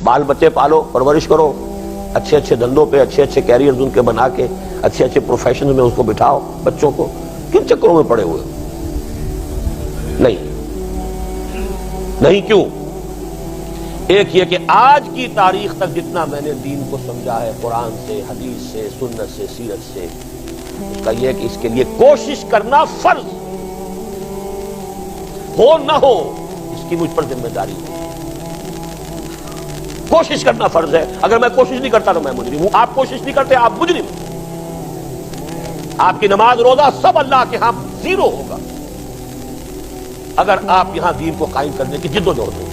بال بچے پالو، پرورش کرو، اچھے اچھے دھندوں پہ اچھے اچھے کیریئرز ان کے بنا کے اچھے اچھے پروفیشن میں اس کو بٹھاؤ بچوں کو. کن چکروں میں پڑے ہوئے؟ نہیں. کیوں؟ ایک یہ کہ آج کی تاریخ تک جتنا میں نے دین کو سمجھا ہے قرآن سے، حدیث سے، سنت سے، سیرت سے، اس کا یہ کہ اس کے لیے کوشش کرنا فرض ہو نہ ہو اس کی مجھ پر ذمہ داری ہے. کوشش کرنا فرض ہے. اگر میں کوشش نہیں کرتا تو میں مجرم ہوں. آپ کوشش نہیں کرتے آپ مجرم. آپ کی نماز روزہ سب اللہ کے ہاں زیرو ہوگا اگر آپ یہاں دین کو قائم کرنے کی جد و جہد ہو.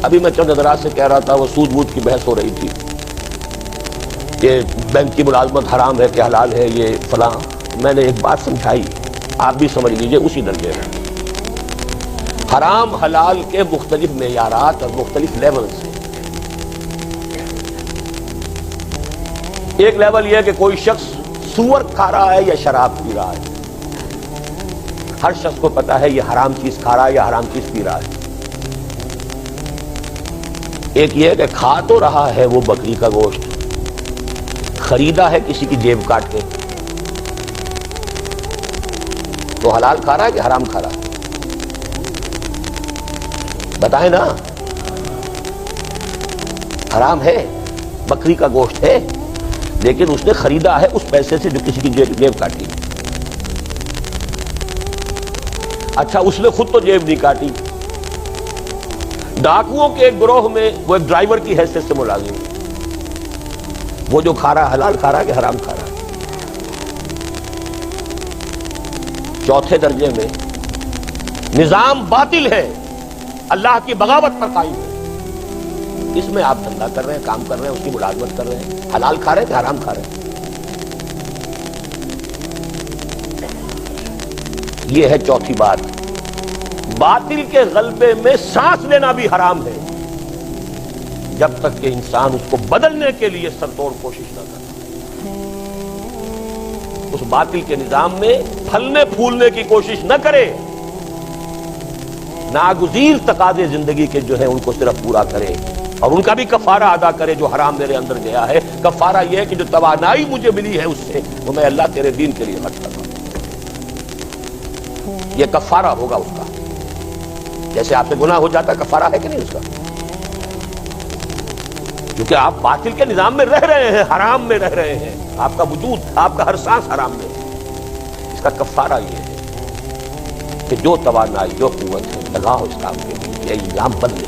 ابھی میں چند حضرات سے کہہ رہا تھا، وہ سود وود کی بحث ہو رہی تھی کہ بینک کی ملازمت حرام ہے کہ حلال ہے، یہ فلاں. میں نے ایک بات سمجھائی، آپ بھی سمجھ لیجئے اسی درجے میں. حرام حلال کے مختلف معیارات اور مختلف لیولز ہیں. ایک لیول یہ ہے کہ کوئی شخص سور کھا رہا ہے یا شراب پی رہا ہے. ہر شخص کو پتا ہے یہ حرام چیز کھا رہا ہے یا حرام چیز پی رہا ہے. ایک یہ ہے کہ کھا تو رہا ہے وہ بکری کا گوشت، خریدا ہے کسی کی جیب کاٹ کے، تو حلال کھا رہا ہے کہ حرام کھا رہا ہے؟ بتائیں نا. حرام ہے، بکری کا گوشت ہے، لیکن اس نے خریدا ہے اس پیسے سے جو کسی کی جیب کاٹی. اچھا اس نے خود تو جیب نہیں کاٹی. ڈاکوؤں کے ایک گروہ میں وہ ایک ڈرائیور کی حیثیت سے ملازم ہے. وہ جو کھا رہا ہے حلال کھا رہا ہے کہ حرام کھا رہا ہے؟ چوتھے درجے میں نظام باطل ہے، اللہ کی بغاوت پر قائم ہے. اس میں آپ دھندا کر رہے ہیں، کام کر رہے ہیں، اس کی ملازمت کر رہے ہیں. حلال کھا رہے ہیں کہ حرام کھا رہے ہیں؟ یہ ہے چوتھی بات. باطل کے غلبے میں سانس لینا بھی حرام ہے جب تک کہ انسان اس کو بدلنے کے لیے سرتوڑ کوشش نہ کرے. اس باطل کے نظام میں پھلنے پھولنے کی کوشش نہ کرے. ناگزیر تقاضے زندگی کے جو ہے ان کو صرف پورا کرے اور ان کا بھی کفارہ ادا کرے. جو حرام میرے اندر گیا ہے، کفارہ یہ ہے کہ جو توانائی مجھے ملی ہے اس سے وہ میں اللہ تیرے دین کے لیے خرچ کرتا ہوں. یہ کفارہ ہوگا اس کا. جیسے آپ سے گناہ ہو جاتا، کفارہ ہے کہ نہیں اس کا؟ کیونکہ آپ باطل کے نظام میں رہ رہے ہیں، حرام میں رہ رہے ہیں. آپ کا وجود، آپ کا ہر سانس حرام میں ہے. اس کا کفارہ یہ ہے کہ جو توانائی، جو قوت ہے لگاؤ اس کام کے لیے. یہ نظام بدلے.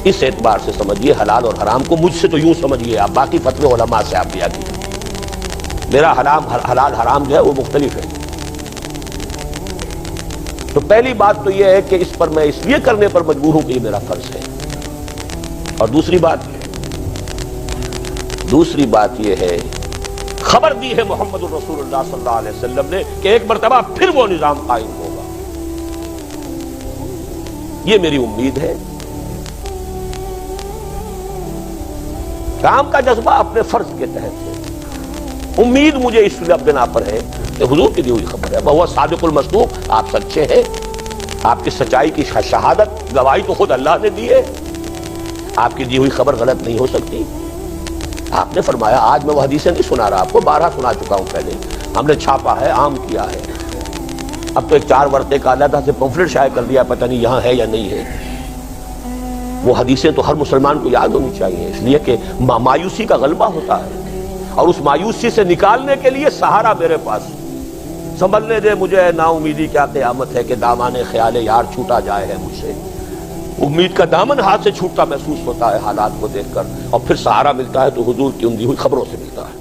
اس اعتبار سے سمجھیے حلال اور حرام کو. مجھ سے تو یوں سمجھیے آپ، باقی فتوے علماء سے آپ لیا کیجیے. میرا حلال حرام جو ہے وہ مختلف ہے. تو پہلی بات تو یہ ہے کہ اس پر میں اس لیے کرنے پر مجبور ہوں کہ یہ میرا فرض ہے. اور دوسری بات یہ ہے، خبر دی ہے محمد الرسول اللہ صلی اللہ علیہ وسلم نے کہ ایک مرتبہ پھر وہ نظام قائم ہوگا. یہ میری امید ہے. کام کا جذبہ اپنے فرض کے تحت ہے. امید مجھے اس بنا پر ہے کہ حضور کی دی ہوئی خبر ہے. وہ صادق المصدوق، آپ سچے ہیں. آپ کی سچائی کی شہادت، گواہی تو خود اللہ نے دی ہے. آپ کی دی ہوئی خبر غلط نہیں ہو سکتی. آپ نے فرمایا، آج میں وہ حدیثیں نہیں سنا رہا، آپ کو 12 سنا چکا ہوں پہلے. ہم نے چھاپا ہے، عام کیا ہے. اب تو ایک 4 ورقے کا علیحدہ سے پمفلٹ شائع کر دیا، پتہ نہیں یہاں ہے یا نہیں ہے. وہ حدیثیں تو ہر مسلمان کو یاد ہونی چاہیے، اس لیے کہ مایوسی کا غلبہ ہوتا ہے اور اس مایوسی سے نکالنے کے لیے سہارا میرے پاس. سنبھلنے دے مجھے نا امیدی کیا قیامت ہے کہ دامان خیال یار چھوٹا جائے ہے مجھ سے. امید کا دامن ہاتھ سے چھوٹتا محسوس ہوتا ہے حالات کو دیکھ کر، اور پھر سہارا ملتا ہے تو حضور کی ان دی ہوئی خبروں سے ملتا ہے.